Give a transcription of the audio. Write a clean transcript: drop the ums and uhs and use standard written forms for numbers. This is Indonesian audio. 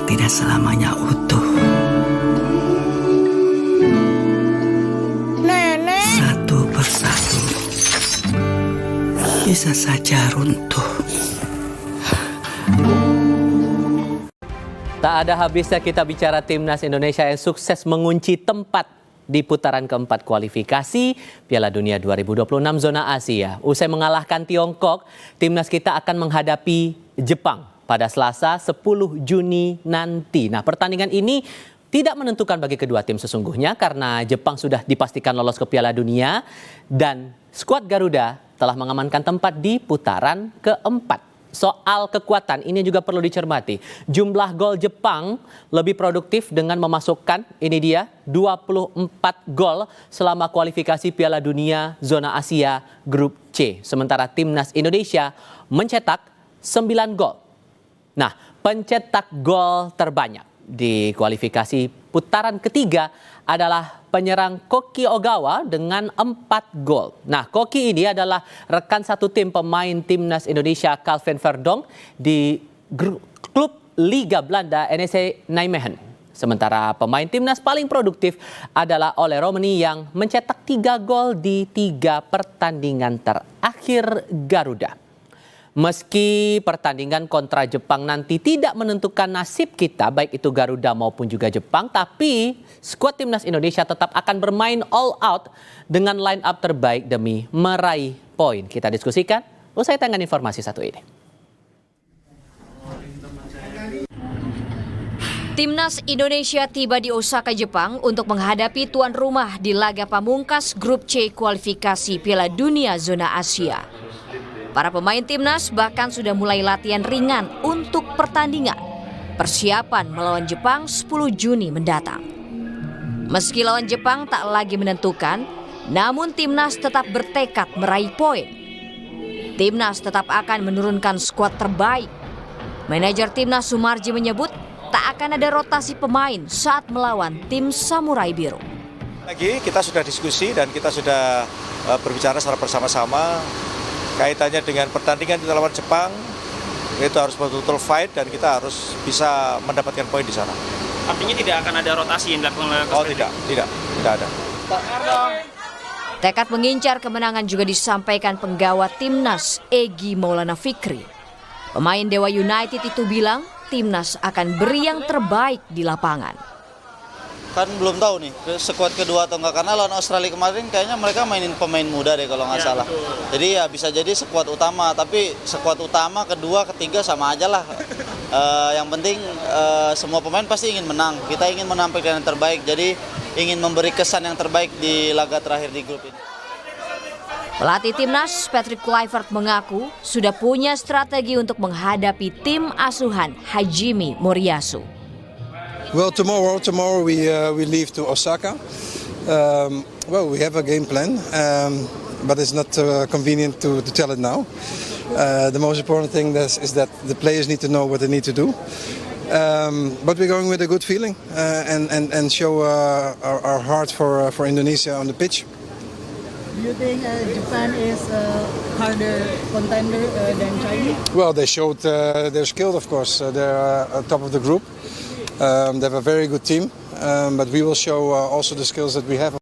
tidak selamanya utuh. Nenek. Satu persatu bisa saja runtuh. Tak ada habisnya kita bicara timnas Indonesia yang sukses mengunci tempat di putaran keempat kualifikasi Piala Dunia 2026 zona Asia. Usai mengalahkan Tiongkok, timnas kita akan menghadapi Jepang pada Selasa 10 Juni nanti. Nah, pertandingan ini tidak menentukan bagi kedua tim sesungguhnya karena Jepang sudah dipastikan lolos ke Piala Dunia dan skuad Garuda telah mengamankan tempat di putaran keempat. Soal kekuatan ini juga perlu dicermati. Jumlah gol Jepang lebih produktif dengan memasukkan, ini dia, 24 gol selama kualifikasi Piala Dunia zona Asia grup C. Sementara timnas Indonesia mencetak 9 gol. Nah, pencetak gol terbanyak di kualifikasi putaran ketiga adalah penyerang Koki Ogawa dengan 4 gol. Nah, Koki ini adalah rekan satu tim pemain timnas Indonesia Calvin Verdong di klub Liga Belanda NEC Nijmegen. Sementara pemain timnas paling produktif adalah Ole Romani yang mencetak 3 gol di 3 pertandingan terakhir Garuda. Meski pertandingan kontra Jepang nanti tidak menentukan nasib kita, baik itu Garuda maupun juga Jepang, tapi skuad timnas Indonesia tetap akan bermain all out dengan line up terbaik demi meraih poin. Kita diskusikan usai tayangan informasi satu ini. Timnas Indonesia tiba di Osaka, Jepang untuk menghadapi tuan rumah di laga pamungkas grup C kualifikasi Piala Dunia zona Asia. Para pemain timnas bahkan sudah mulai latihan ringan untuk pertandingan persiapan melawan Jepang 10 Juni mendatang. Meski lawan Jepang tak lagi menentukan, namun timnas tetap bertekad meraih poin. Timnas tetap akan menurunkan skuad terbaik. Manajer timnas Sumarji menyebut tak akan ada rotasi pemain saat melawan tim Samurai Biru. Lagi kita sudah diskusi dan kita sudah berbicara secara bersama-sama. Kaitannya dengan pertandingan kita lawan Jepang, itu harus betul-betul fight dan kita harus bisa mendapatkan poin di sana. Artinya tidak akan ada rotasi yang dilakukan oleh Oh tidak ada. Tekad mengincar kemenangan juga disampaikan penggawa timnas Egy Maulana Fikri. Pemain Dewa United itu bilang timnas akan beri yang terbaik di lapangan. Kan belum tahu nih skuad kedua atau enggak, karena lawan Australia kemarin kayaknya mereka mainin pemain muda deh kalau nggak salah. Betul. Jadi ya bisa jadi skuad utama, tapi skuad utama kedua ketiga sama aja lah. Yang penting semua pemain pasti ingin menang. Kita ingin menampilkan yang terbaik, jadi ingin memberi kesan yang terbaik di laga terakhir di grup ini. Pelatih timnas Patrick Kluivert mengaku sudah punya strategi untuk menghadapi tim asuhan Hajime Moriyasu. Well, tomorrow we leave to Osaka. We have a game plan, but it's not convenient to tell it now. The most important thing is that the players need to know what they need to do. But we're going with a good feeling and show our heart for Indonesia on the pitch. Do you think Japan is a harder contender than China? Well, they showed their skill, of course. They're top of the group. They have a very good team, but we will show also the skills that we have.